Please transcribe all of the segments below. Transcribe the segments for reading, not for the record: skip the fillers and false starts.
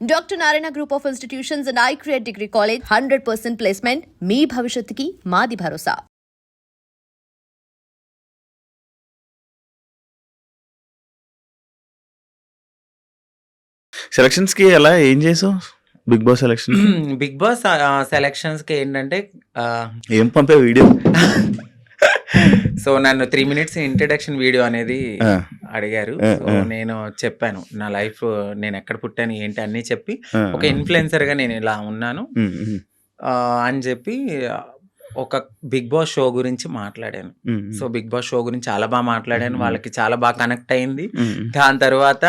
Dr. Narayana Group of Institutions and iCreate Degree College 100% placement. మీ భవిష్యత్తుకి మాది భరోసా. Selections కి ఎలా ఏం చేసావు? Bigg Boss selection Bigg Boss selections కి ఏంటంటే ఏం పంపే వీడియో? సో నన్ను 3 minutes ఇంట్రడక్షన్ వీడియో అనేది అడిగారు. సో నేను చెప్పాను నా లైఫ్, నేను ఎక్కడ పుట్టాను ఏంటి అన్నీ చెప్పి, ఒక ఇన్ఫ్లుయెన్సర్ గా నేను ఇలా ఉన్నాను అని చెప్పి ఒక బిగ్ బాస్ షో గురించి మాట్లాడాను. సో బిగ్ బాస్ షో గురించి చాలా బాగా మాట్లాడాను, వాళ్ళకి చాలా బాగా కనెక్ట్ అయింది. దాని తర్వాత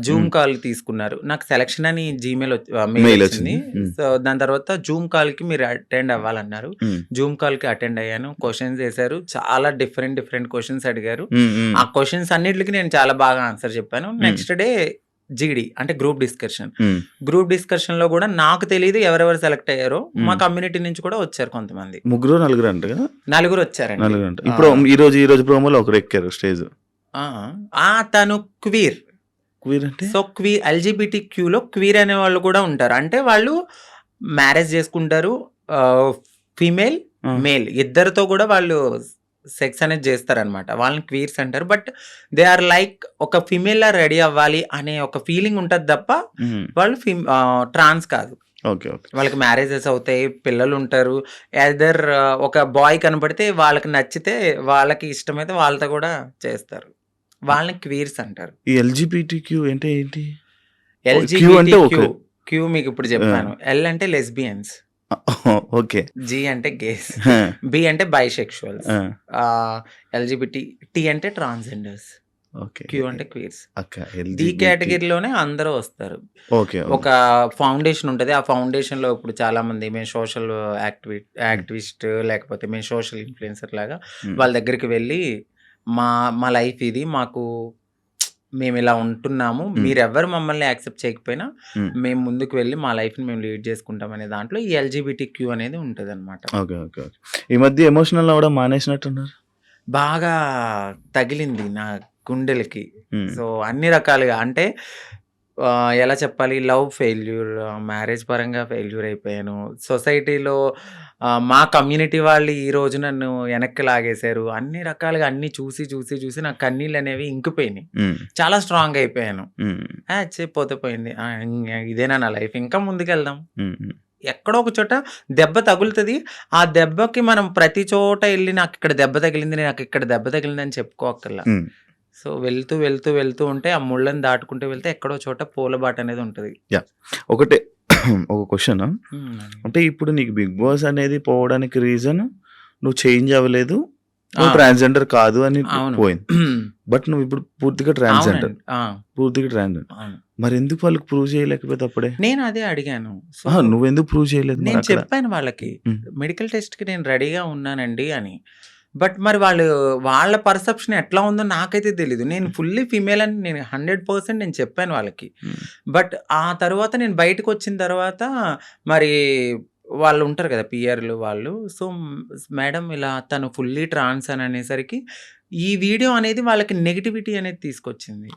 జూమ్ కాల్ తీసుకున్నారు, నాకు సెలక్షన్ అని జీమెయిల్ మెయిల్ వచ్చింది. సో దాని తర్వాత జూమ్ కాల్ కి మీరు అటెండ్ అవ్వాలన్నారు. జూమ్ కాల్ కి అటెండ్ అయ్యాను. క్వశ్చన్స్ వేశారు, చాలా డిఫరెంట్ క్వశ్చన్స్ అడిగారు. ఆ క్వశ్చన్స్ అన్నిటికి నేను చాలా బాగా ఆన్సర్ చెప్పాను. నెక్స్ట్ డే జీడి అంటే గ్రూప్ డిస్కషన్ లో కూడా నాకు తెలియదు ఎవరెవరు సెలెక్ట్ అయ్యారో. మా కమ్యూనిటీ నుంచి కూడా వచ్చారు కొంతమంది, 3-4 అంట కదా? 4 వచ్చారండి. ఇప్పుడు ఈ రోజు ప్రోమోలో ఒకరు ఎక్కారు స్టేజ్. తను క్వీర్ అంటే సో క్వీర్ LGBTQ లో క్వీర్ అనే వాళ్ళు కూడా ఉంటారు. అంటే వాళ్ళు మ్యారేజ్ చేసుకుంటారు, ఫీమేల్ మేల్ ఇద్దరితో కూడా వాళ్ళు సెక్స్ అనేది చేస్తారనమాట. వాళ్ళని క్వీర్స్ అంటారు. బట్ దే ఆర్ లైక్ ఒక ఫిమేల్ లా రెడీ అవ్వాలి అనే ఒక ఫీలింగ్ ఉంటుంది తప్ప వాళ్ళు ట్రాన్స్ కాదు. వాళ్ళకి మ్యారేజెస్ అవుతాయి, పిల్లలు ఉంటారు. ఎదర్ ఒక బాయ్ కనపడితే వాళ్ళకి నచ్చితే, వాళ్ళకి ఇష్టమైతే వాళ్ళతో కూడా చేస్తారు. వాళ్ళని క్వీర్స్ అంటారు. ఈ LGBTQ అంటే ఏంటి? క్యూ మీకు ఇప్పుడు చెప్పాను. L అంటే లెస్బియన్స్, ఓకే. G అంటే గేస్, B అంటే బైసెక్షువల్స్, LGBT, T అంటే ట్రాన్స్జెండర్స్, Q అంటే క్వీర్స్. ఈ కేటగిరీలోనే అందరూ వస్తారు. ఒక ఫౌండేషన్ ఉంటుంది. ఆ ఫౌండేషన్ లో ఇప్పుడు చాలా మంది మేము సోషల్ యాక్టివిస్ట్ లేకపోతే మేము సోషల్ ఇన్ఫ్లుయెన్సర్ లాగా వాళ్ళ దగ్గరికి వెళ్ళి మా లైఫ్ ఇది, మేము ఇలా ఉంటున్నాము, మీరెవ్వరు మమ్మల్ని యాక్సెప్ట్ చేయకపోయినా మేము ముందుకు వెళ్ళి మా లైఫ్ ని మేము లీడ్ చేసుకుంటాం అనే దాంట్లో ఈ LGBTQ అనేది ఉంటది అనమాట. ఈ మధ్య ఎమోషనల్ అవడం మానేసినట్టున్నారు. బాగా తగిలింది నా గుండెలకి. సో అన్ని రకాలుగా అంటే ఎలా చెప్పాలి, లవ్ ఫెయిల్యూర్, మ్యారేజ్ పరంగా ఫెయిల్యూర్ అయిపోయాను. సొసైటీలో మా కమ్యూనిటీ వాళ్ళు ఈ రోజు నన్ను వెనక్కి లాగేశారు. అన్ని రకాలుగా అన్ని చూసి నా కన్నీళ్ళు అనేవి ఇంకిపోయినాయి. చాలా స్ట్రాంగ్ అయిపోయాను. పోతే పోయింది, ఇదేనా నా లైఫ్, ఇంకా ముందుకెళ్దాం. ఎక్కడో ఒక చోట దెబ్బ తగులుతుంది. ఆ దెబ్బకి మనం ప్రతి చోట వెళ్ళి నాకు ఇక్కడ దెబ్బ తగిలింది, నాకు ఇక్కడ దెబ్బ తగిలింది అని చెప్పుకోకల్లా. సో వెళ్తూ ఉంటే ఆ ముళ్ళని దాటుకుంటూ వెళ్తే ఎక్కడో చోట పూలబాట అనేది ఉంటది. ఒకటే ఒక క్వశ్చన్, అంటే ఇప్పుడు నీకు బిగ్ బాస్ అనేది పోవడానికి రీజన్ నువ్వు చేంజ్ అవ్వలేదు, నువ్వు ట్రాన్స్జెండర్ కాదు అని పోయింది. బట్ నువ్వు ఇప్పుడు పూర్తిగా ట్రాన్స్జెండర్. మరి ఎందుకు వాళ్ళకి ప్రూవ్ చేయలేకపోతే అప్పుడే? నేను అదే అడిగాను. నువ్వెందుకు ప్రూవ్ చేయలేదు? నేను చెప్పాను వాళ్ళకి, మెడికల్ టెస్ట్ కి నేను రెడీగా ఉన్నానండి అని. బట్ మరి వాళ్ళ పర్సెప్షన్ ఎట్లా ఉందో నాకైతే తెలీదు. నేను ఫుల్లీ ఫీమేల్ అని నేను 100% నేను చెప్పాను వాళ్ళకి. బట్ ఆ తర్వాత నేను బయటకు వచ్చిన తర్వాత మరి వాళ్ళు ఉంటారు కదా పిఆర్లు వాళ్ళు, సో మేడం ఇలా తను ఫుల్లీ ట్రాన్స్ అని అనేసరికి ఈ వీడియో అనేది వాళ్ళకి నెగిటివిటీ అనేది తీసుకొచ్చింది.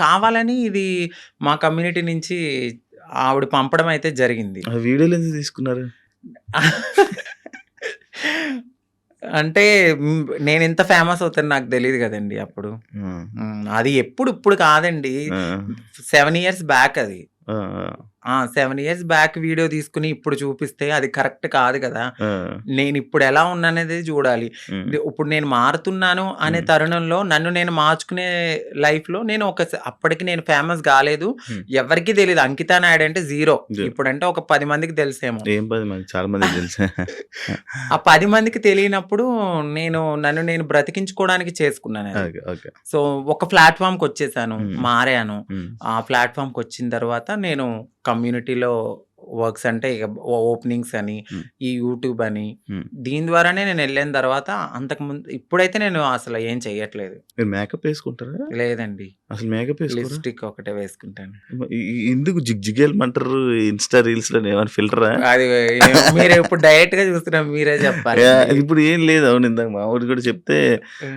కావాలని ఇది మా కమ్యూనిటీ నుంచి ఆవిడ పంపడం అయితే జరిగింది. వీడియోలు ఎందుకు తీసుకున్నారు? అంటే నేను ఎంత ఫేమస్ అవుతాను నాకు తెలియదు కదండి అప్పుడు. అది ఇప్పుడు కాదండి, 7 years బ్యాక్. అది 7 years బ్యాక్ వీడియో తీసుకుని ఇప్పుడు చూపిస్తే అది కరెక్ట్ కాదు కదా. నేను ఇప్పుడు ఎలా ఉన్నానేది చూడాలి. ఇప్పుడు నేను మారుతున్నాను అనే తరుణంలో నన్ను నేను మార్చుకునే లైఫ్ లో నేను అప్పటికి నేను ఫేమస్ కాలేదు, ఎవరికి తెలియదు. అంకితా నాయుడు అంటే 0. ఇప్పుడంటే ఒక 10 మందికి తెలిసేమో. చాలా మంది తెలుసు. ఆ 10 మందికి తెలియనప్పుడు నన్ను నేను బ్రతికించుకోవడానికి చేసుకున్నాను. సో ఒక ప్లాట్ఫామ్ కి వచ్చేసాను, మారాను. ఆ ప్లాట్ఫామ్ కి వచ్చిన తర్వాత నేను కమ్యూనిటీలో వర్క్స్ అంటే ఇక ఓపెనింగ్స్ అని, ఈ యూట్యూబ్ అని, దీని ద్వారానే నేను వెళ్ళిన తర్వాత అంతకుముందు ఇప్పుడైతే నేను అసలు ఏం చెయ్యట్లేదు. మేకప్ వేసుకుంటారా? లేదండి, అసలు మేకప్ లిప్స్టిక్ ఒకటే వేసుకుంటాను. ఎందుకు జిగ్జిగేయమంటారు? ఇన్స్టా రీల్స్ లో ఏమైనా ఫిల్టరా? అది మీరు ఇప్పుడు డైరెక్ట్ గా చూస్తున్నా, మీరే చెప్పాలి. ఇప్పుడు ఏం లేదు. అవును, ఇందాక మా ఊరు కూడా చెప్తే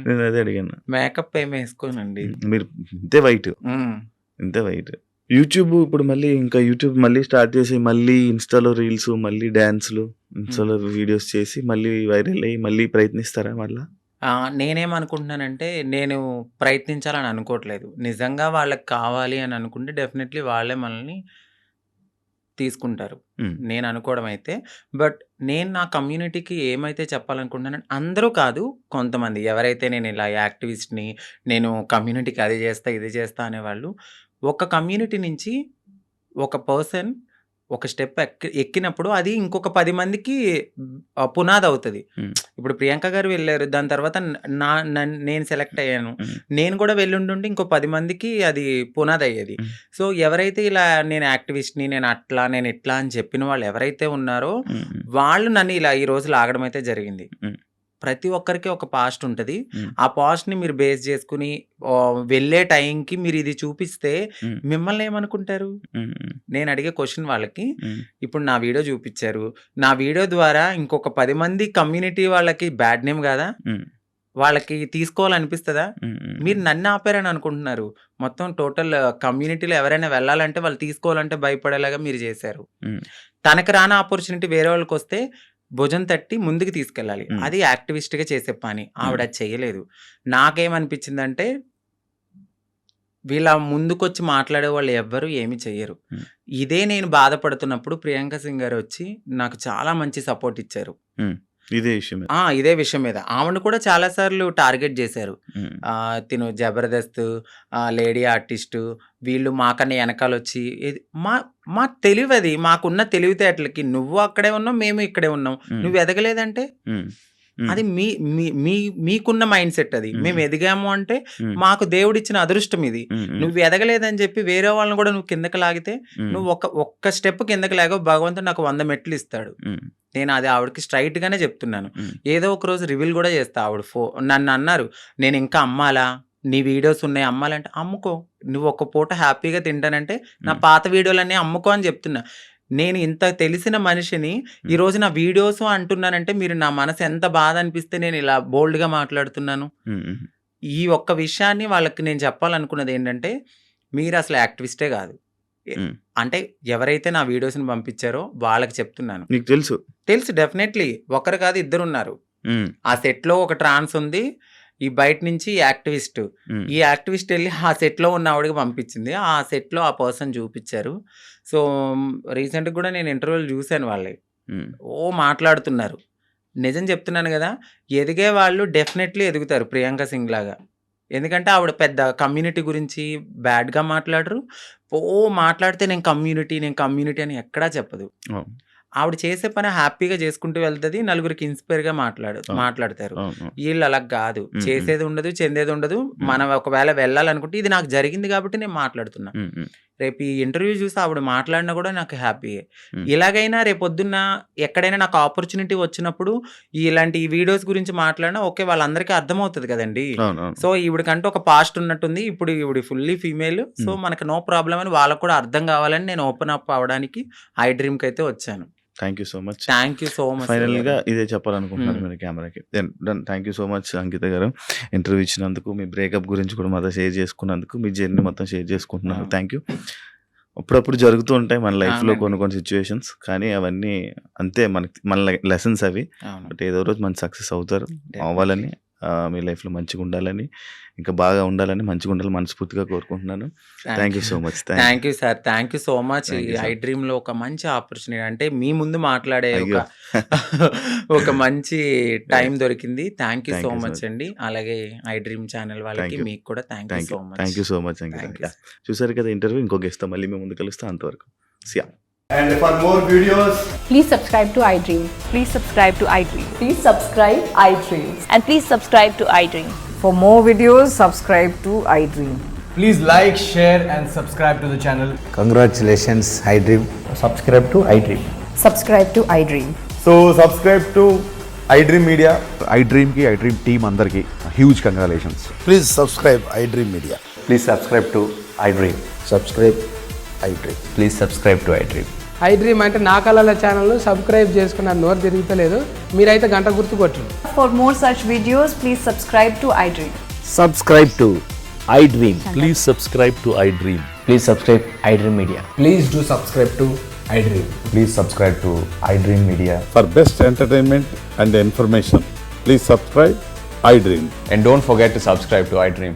నేను అదే అడిగాను. మేకప్ ఏమి వేసుకోనండి. మీరు ఇంతే వైట్. యూట్యూబ్ ఇప్పుడు మళ్ళీ ఇంకా యూట్యూబ్ మళ్ళీ స్టార్ట్ చేసి మళ్ళీ ఇన్‌స్టాలో రీల్స్, మళ్ళీ డాన్స్‌లు, ఇన్‌స్టాలో వీడియోస్ చేసి మళ్ళీ వైరల్ అయ్యి మళ్ళీ ప్రయత్నిస్తారా మళ్ళా? నేనేమనుకుంటున్నానంటే, నేను ప్రయత్నించాలని అనుకోవట్లేదు. నిజంగా వాళ్ళకి కావాలి అని అనుకుంటే డెఫినెట్‌లీ వాళ్ళే మనల్ని తీసుకుంటారు. హ్మ్. నేను అనుకోవడం అయితే. బట్ నేను నా కమ్యూనిటీకి ఏమైతే చెప్పాలనుకుంటున్నానంటే అందరూ కాదు, కొంతమంది ఎవరైతే నేను ఇలా యాక్టివిస్ట్‌ని, నేను కమ్యూనిటీకి అది చేస్తా, ఇది చేస్తా అనేవాళ్ళు, ఒక కమ్యూనిటీ నుంచి ఒక పర్సన్ ఒక స్టెప్ ఎక్కినప్పుడు అది ఇంకొక 10 మందికి పునాదవుతది. హ్మ్. ఇప్పుడు ప్రియాంక గారు వెళ్లారు. దాని తర్వాత నేను సెలెక్ట్ అయ్యాను. హ్మ్. నేను కూడా వెళ్ళుండుంటే ఇంకో 10 మందికి అది పునాదయ్యేది. హ్మ్. సో, ఎవరైతే ఇలా నేను యాక్టివిస్ట్‌ని, నేను అట్లా, నేను ఇట్లా అని చెప్పిన వాళ్ళు ఎవరైతే ఉన్నారో, హ్మ్. హ్మ్. వాళ్ళు నన్ను ఇలా ఈ రోజు లాగడం అయితే జరిగింది. హ్మ్. ప్రతి ఒక్కరికి ఒక పాస్ట్ ఉంటది. హ్మ్. ఆ పాస్ట్‌ని మీరు బేస్ చేసుకొని వెళ్ళే టైంకి మీరు ఇది చూపిస్తే హ్మ్. మిమ్మల్ని ఏమనుకుంటారు? హ్మ్. హ్మ్. నేను అడిగే క్వెషన్ వాళ్ళకి, హ్మ్. ఇప్పుడు నా వీడియో చూపిచ్చారు. నా వీడియో ద్వారా ఇంకొక 10 మంది కమ్యూనిటీ వాళ్ళకి బ్యాడ్ నేమ్ కాదా? హ్మ్. వాళ్ళకి తీసుకోవాలనిపిస్తదా? హ్మ్. హ్మ్. మీరు నన్ను ఆపారని అనుకుంటున్నారు. మొత్తం టోటల్ కమ్యూనిటీలో ఎవరైనా వెళ్ళాలంటే వాళ్ళు తీసుకోవాలంటే భయపడేలాగా మీరు చేశారు. హ్మ్. తనకు రాని ఆపర్చునిటీ వేరే వాళ్ళకొస్తే భుజం తట్టి ముందుకు తీసుకెళ్ళాలి. హ్మ్. అది యాక్టివిస్ట్‌గా చేసే పని. ఆవిడ హ్మ్. అది చేయలేదు. నాకేమనిపించిందంటే, వీళ్ళ ముందుకొచ్చి మాట్లాడే వాళ్ళు ఎవ్వరు ఏమి చెయ్యరు. హ్మ్. ఇదే నేను బాధపడుతున్నప్పుడు ప్రియాంక సింగ్ గారొచ్చి నాకు చాలా మంచి సపోర్ట్ ఇచ్చారు. హ్మ్. ఇదే విషయం మీద. ఇదే విషయం మీద. ఆమెను కూడా చాలా సార్లు టార్గెట్ చేశారు. హ్మ్. తిను 'జబర్దస్త్', లేడీ ఆర్టిస్టు, వీళ్ళు మాకన్నా ఎనకాలొచ్చి మా మా తెలివది. మాకున్న తెలివితేటలకి నువ్వు అక్కడే ఉన్నావు, మేము ఇక్కడే ఉన్నాం. హ్మ్. నువ్వు ఎదగలేదంటే హ్మ్. హ్మ్. అది మీ మీ మీ మీకున్న మైండ్ సెట్ అది. హ్మ్. మేము ఎదిగాము అంటే హ్మ్. మాకు దేవుడిచ్చిన అదృష్టం ఇది. హ్మ్. హ్మ్. నువ్వు ఎదగలేదని చెప్పి వేరే వాళ్ళని కూడా నువ్వు కిందకి లాగితే, హ్మ్. నువ్వు ఒక్క స్టెప్ కిందకి లాగావు, భగవంతుడు నాకు 100 మెట్లు ఇస్తాడు. హ్మ్. నేను అది ఆవిడకి స్ట్రెయిట్‌గానే చెప్తున్నాను. హ్మ్. ఏదో ఒక రోజు రివీల్ కూడా చేస్తా. ఆవిడ నన్నన్నారు, "నేను ఇంకా అమ్మాలా? నీ వీడియోస్ ఉన్నాయి అమ్మాలంటే" అమ్ముకో. నువ్వు ఒక్క పూట హ్యాపీగా తింటానంటే నా హ్మ్. పాత వీడియోలన్నీ అమ్ముకో అని చెప్తున్నా. నేను ఇంత తెలిసిన మనిషిని ఈరోజు నా వీడియోస్ అంటున్నానంటే మీరు నా మనసు ఎంత బాధ అనిపిస్తే నేను ఇలా బోల్డ్‌గా మాట్లాడుతున్నాను. హ్మ్. హ్మ్. ఈ ఒక్క విషయాన్ని వాళ్ళకి నేను చెప్పాలనుకున్నది ఏంటంటే, మీరసలు యాక్టివిస్టే కాదు. హ్మ్. అంటే ఎవరైతే నా వీడియోస్‌ని పంపించారో వాళ్ళకి చెప్తున్నాను. నీకు తెలుసు. తెలుసు డెఫినెట్‌లీ. ఒకరు కాదు ఇద్దరున్నారు. హ్మ్. ఆ సెట్‌లో ఒక ట్రాన్స్ ఉంది. ఈ బయట నుంచి యాక్టివిస్ట్. హ్మ్. ఈ యాక్టివిస్ట్ ఎళ్లి ఆ సెట్‌లో ఉన్న ఆవిడకి పంపించింది. ఆ సెట్‌లో ఆ పర్సన్ చూపిచ్చారు. సో, రీసెంట్‌గా కూడా నేను ఇంటర్వ్యూలు చూసాను వాళ్ళయి. హ్మ్. మాట్లాడుతున్నారు. నిజం చెప్తున్నాను గదా! ఎదిగే వాళ్ళు డెఫినెట్‌లీ ఎదుగుతారు ప్రియాంక సింగ్ లాగా. ఎందుకంటే ఆవిడ పెద్ద కమ్యూనిటీ గురించి బ్యాడ్‌గా మాట్లాడరు. మాట్లాడితే నేను కమ్యూనిటీ అని ఎక్కడా చెప్పదు. అవును. ఆవిడ చేసే పని హ్యాపీగా చేసుకుంటూ వెళ్తది. నలుగురికి ఇన్‌స్పైర్‌గా అవును. మాట్లాడతారు. అవును. ఈళ్ళు అలా గాదు. హ్మ్. హ్మ్. చేసేది ఉండదు, చెందేది ఉండదు. హ్మ్. మనం ఒకవేళ వెళ్ళాలనుకుంటే ఇది నాకు జరిగింది కాబట్టి నేను మాట్లాడుతున్నా. హ్మ్. హ్మ్. రేపు ఈ ఇంటర్వ్యూ చూసి ఆవిడ మాట్లాడినా కూడా నాకు హ్యాపీయే. హ్మ్. ఇలాగైనా రేపొద్దున్న ఎక్కడైనా నాకు ఆపర్చునిటీ వచ్చినప్పుడు ఇలాంటి వీడియోస్ గురించి మాట్లాడినా ఓకే. వాళ్ళందరికీ అర్థమవుతది కదండీ! అవునవును. సో, ఈవిడకంటూ ఒక పాస్ట్ ఉన్నట్టుంది. ఇప్పుడు ఈవిడ ఫుల్లీ ఫీమేల్. సో, హ్మ్. మనకు నో ప్రాబ్లమ్ అని వాళ్ళకి కూడా అర్థం కావాలని నేను ఓపెన్ అప్ అవ్వడానికి ఐ డ్రీమ్‌కైతే వచ్చాను. Thank you so much. Thank you so much ఫైనల్‌గా గారు. ఇదే చెప్పాలనుకుంటున్నారు హ్మ్. మీరు కెమెరాకి. Done. Thank you so much Ankita గారు. ఇంటర్వ్యూ ఇచ్చినందుకు, మీ బ్రేకప్ గురించి కూడా మాతో షేర్ చేసుకున్నందుకు, మీ జర్నీ మొత్తం షేర్ చేసుకుంటున్నారు. అవును. Thank you. అప్పుడప్పుడు జరుగుతూ ఉంటాయి మన లైఫ్‌లో అవునండి. కొన్ని కొన్ని సిట్యుయేషన్స్. కానీ అవన్నీ అంతే మన లెసన్స్ అవి. అవును. బట్ ఏదో రోజు మంచి సక్సెస్ అవుతారు. డెఫినెట్‌లీ. అవ్వాలని, మీ లైఫ్‌లో మంచిగుండాలని, ఇంకా బాగా ఉండాలని, మంచిగుండాలని మనస్ఫూర్తిగా కోరుకుంటున్నాను. Thank you so much. Thank you sir. Thank you so much. ఈ థాంక్ యూ ఐ సార్. డ్రీమ్‌లో ఒక మంచి ఆపర్చునిటీ అంటే మీ ముందు మాట్లాడే అయ్యో! ఒక మంచి టైం దొరికింది. Thank you so thank you so much much. అండి. అలాగే ఐ డ్రీమ్ ఛానల్ వాళ్ళకి థాంక్ యూ. మీకు కూడా thank you thank you. So much. Thank you so much Ankita. Thank you. Yeah! చూసారు కదా ఇంటర్వ్యూ. ఇంకో గెస్ట్‌తో మళ్ళీ మేము ముందు కలుస్తాం. అంతవరకు. సియా. And for more videos, Please subscribe to iDream. Please subscribe to iDream. Please subscribe iDream. And please subscribe to iDream. For more videos, subscribe to iDream. please like, share, and subscribe to the channel. Congratulations, iDream. Subscribe to iDream. Subscribe to iDream. So subscribe to iDream Media. iDream ki iDream team andarki huge congratulations. Please subscribe iDream Media. Please subscribe to iDream. Subscribe iDream. Please subscribe to iDream. I dream అంటే నా కళల ఛానల్ను subscribe చేసుకున్న నోరు తిరుగుతలేదు. మీరైతే గంట గుర్తు కొట్టండి. For more such videos, please subscribe to iDream. Subscribe to iDream. Please subscribe to iDream. Please subscribe iDream Media. Please do subscribe to iDream. Please subscribe to iDream Media. For best entertainment and information, please subscribe iDream. And don't forget to subscribe to iDream.